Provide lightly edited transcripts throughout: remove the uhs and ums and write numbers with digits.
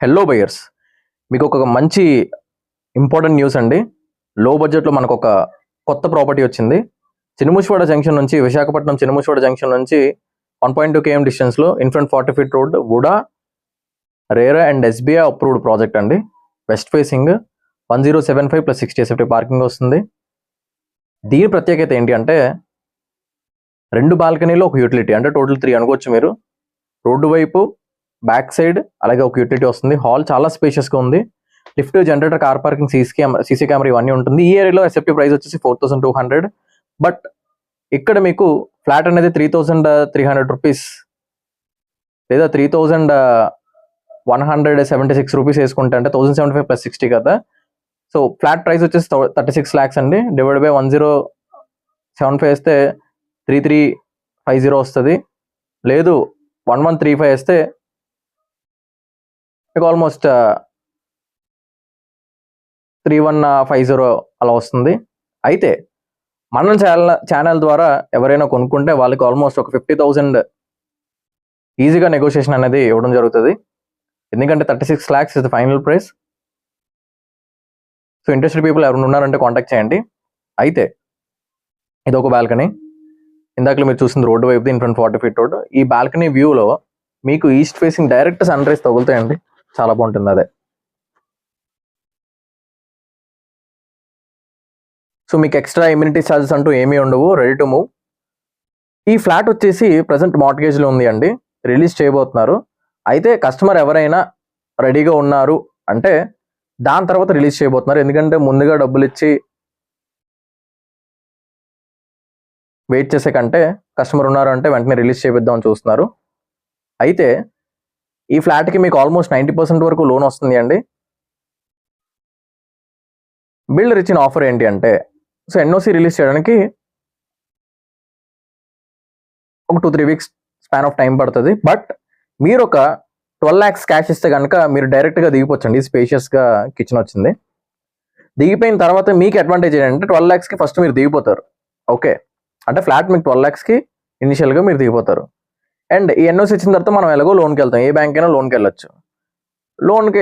Hello buyers, మీకు ఒక మంచి ఇంపార్టెంట్ న్యూస్ అండి. లో బడ్జెట్లో మనకు ఒక కొత్త ప్రాపర్టీ వచ్చింది. చినముషివాడ జంక్షన్ నుంచి, విశాఖపట్నం చినముషివాడ జంక్షన్ నుంచి 1.2 km డిస్టెన్స్లో in front 40 feet road, VUDA, RERA and SBI approved project అండి. వెస్ట్ ఫేసింగ్ 1075 + 60 SFT పార్కింగ్ వస్తుంది. దీని ప్రత్యేకత ఏంటి అంటే 2 బాల్కనీలు, ఒక యూటిలిటీ, అంటే టోటల్ 3 అనుకోవచ్చు మీరు. రోడ్డు వైపు, బ్యాక్ సైడ్ అలాగే ఒక యూటిలిటీ వస్తుంది. హాల్ చాలా స్పేషియస్గా ఉంది. Lift, generator, car parking, CC camera ఇవన్నీ ఉంటుంది. ఈ ఏరియాలో ఎస్ఎఫ్టీ ప్రైస్ వచ్చేసి 4200. బట్ ఇక్కడ మీకు ఫ్లాట్ అనేది 3300 రూపీస్ లేదా 3176 రూపీస్ వేసుకుంటే, అంటే 1075 + 60 కదా. సో ఫ్లాట్ ప్రైస్ వచ్చేసి 36 lakhs అండి. డివైడ్ బై 1075 వేస్తే 3350 వస్తుంది. లేదు 1135 వేస్తే మీకు ఆల్మోస్ట్ 3150 అలా వస్తుంది. అయితే మన ఛానల్ ద్వారా ఎవరైనా కొనుక్కుంటే వాళ్ళకి ఆల్మోస్ట్ ఒక 50,000 ఈజీగా నెగోషియేషన్ అనేది ఇవ్వడం జరుగుతుంది. ఎందుకంటే 36 lakhs is the final price. So interested people ఎవరైనా ఉన్నారంటే కాంటాక్ట్ చేయండి. అయితే ఇది ఒక బాల్కనీ. ఇందాక మీరు చూసింది రోడ్డు వైపు, ఇన్ఫ్రంట్ 40 feet రోడ్. ఈ బాల్కనీ వ్యూలో మీకు east facing direct sunrise తగులుతాయండి. చాలా బాగుంటుంది అదే. సో మీకు ఎక్స్ట్రా ఇమ్యూనిటీ ఛార్జెస్ అంటూ ఏమీ ఉండవు. Ready to move. ఈ ఫ్లాట్ వచ్చేసి ప్రజెంట్ మార్ట్గేజ్లో ఉంది అండి. రిలీజ్ చేయబోతున్నారు. అయితే కస్టమర్ ఎవరైనా రెడీగా ఉన్నారు అంటే దాని తర్వాత రిలీజ్ చేయబోతున్నారు. ఎందుకంటే ముందుగా డబ్బులు ఇచ్చి వెయిట్ చేసే కంటే కస్టమర్ ఉన్నారు అంటే వెంటనే రిలీజ్ చేపిద్దామని చూస్తున్నారు. అయితే ఈ ఫ్లాట్కి మీకు ఆల్మోస్ట్ 90% వరకు లోన్ వస్తుంది అండి. బిల్డర్ ఇచ్చిన ఆఫర్ ఏంటి అంటే, సో ఎన్ఓసి రిలీజ్ చేయడానికి ఒక 2-3 weeks స్పాన్ ఆఫ్ టైం పడుతుంది. బట్ మీరు ఒక 12 lakhs క్యాష్ ఇస్తే కనుక మీరు డైరెక్ట్గా దిగిపోవచ్చండి. స్పేషియస్గా కిచెన్ వచ్చింది. దిగిపోయిన తర్వాత మీకు అడ్వాంటేజ్ ఏంటంటే 12 lakhsకి ఫస్ట్ మీరు దిగిపోతారు. ఓకే, అంటే ఫ్లాట్ మీకు 12 lakhsకి ఇనిషియల్గా మీరు దిగిపోతారు. అండ్ ఈ ఎన్ఓసి ఇచ్చిన తర్వాత మనం ఎలాగో లోన్కి వెళ్తాం. ఏ బ్యాంక్ అయినా లోన్కి వెళ్ళొచ్చు. లోన్కి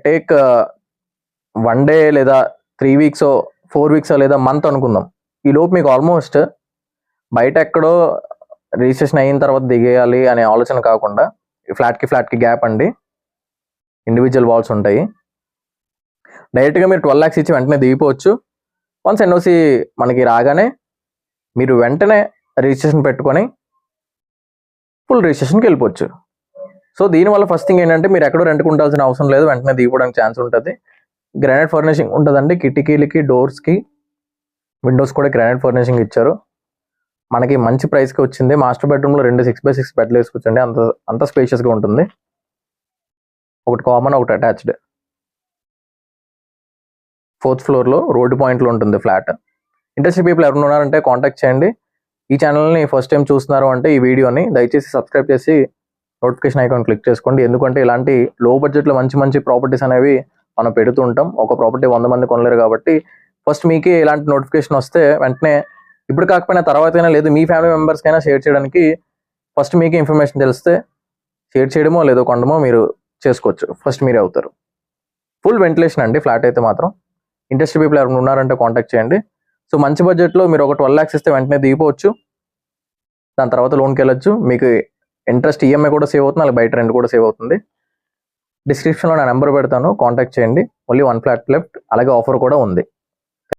టేక్ 1 day లేదా 3 weeks 4 weeks లేదా మంత్ అనుకుందాం. ఈ లోపు మీకు ఆల్మోస్ట్ బయట ఎక్కడో రిజిస్ట్రేషన్ అయిన తర్వాత దిగేయాలి అనే ఆలోచన కాకుండా, ఫ్లాట్కి గ్యాప్ అండి, ఇండివిజువల్ వాల్స్ ఉంటాయి. డైరెక్ట్గా మీరు 12 lakhs ఇచ్చి వెంటనే దిగిపోవచ్చు. వన్స్ ఎన్ఓసి మనకి రాగానే మీరు వెంటనే రిజిస్ట్రేషన్ పెట్టుకొని ఫుల్ రిజిస్ట్రేషన్కి వెళ్ళిపోవచ్చు. సో దీనివల్ల ఫస్ట్ థింగ్ ఏంటంటే మీరు ఎక్కడో రెంట్కి ఉండాల్సిన అవసరం లేదు. వెంటనే దిగిపోవడానికి ఛాన్స్ ఉంటుంది. గ్రానైట్ ఫర్నిషింగ్ ఉంటుందండి. కిటికీలకి, డోర్స్కి, విండోస్ కూడా గ్రానైట్ ఫర్నిషింగ్ ఇచ్చారు. మనకి మంచి ప్రైస్కి వచ్చింది. మాస్టర్ బెడ్రూమ్లో 2 6x6 బెడ్లు వేసుకొచ్చండి. అంత స్పేషియస్గా ఉంటుంది. ఒకటి కామన్, ఒకటి అటాచ్డ్. 4th floorలో రోడ్డు పాయింట్లో ఉంటుంది ఫ్లాట్. ఇంట్రెస్టెడ్ పీపుల్ ఎవరైనా ఉన్నారంటే కాంటాక్ట్ చేయండి. ఈ ఛానల్ని ఫస్ట్ టైం చూస్తున్నారు అంటే ఈ వీడియోని దయచేసి సబ్స్క్రైబ్ చేసి నోటిఫికేషన్ ఐకాన్ క్లిక్ చేసుకోండి. ఎందుకంటే ఇలాంటి లో బడ్జెట్లో మంచి ప్రాపర్టీస్ అనేవి మనం పెడుతూ ఉంటాం. ఒక ప్రాపర్టీ 100 మంది కొనలేరు కాబట్టి ఫస్ట్ మీకే ఇలాంటి నోటిఫికేషన్ వస్తే వెంటనే, ఇప్పుడు కాకపోయినా తర్వాతైనా, లేదు మీ ఫ్యామిలీ మెంబర్స్కైనా షేర్ చేయడానికి ఫస్ట్ మీకే ఇన్ఫర్మేషన్ తెలిస్తే షేర్ చేయడమో లేదో కొనడమో మీరు చేసుకోవచ్చు. ఫస్ట్ మీరే అవుతారు. ఫుల్ వెంటిలేషన్ అండి ఫ్లాట్ అయితే మాత్రం. ఇంట్రెస్టెడ్ పీపుల్ ఎవరైనా ఉన్నారంటే కాంటాక్ట్ చేయండి. సో మంచి బడ్జెట్లో మీరు ఒక 12 lakhs ఇస్తే వెంటనే దిగిపోవచ్చు. దాని తర్వాత లోన్కి వెళ్ళొచ్చు. మీకు ఇంట్రెస్ట్ ఈఎంఐ కూడా సేవ్ అవుతుంది, అలాగే బయట రెంట్ కూడా సేవ్ అవుతుంది. డిస్క్రిప్షన్లో నా నెంబర్ పెడతాను, కాంటాక్ట్ చేయండి. ఓన్లీ 1 flat లెఫ్ట్, అలాగే ఆఫర్ కూడా ఉంది.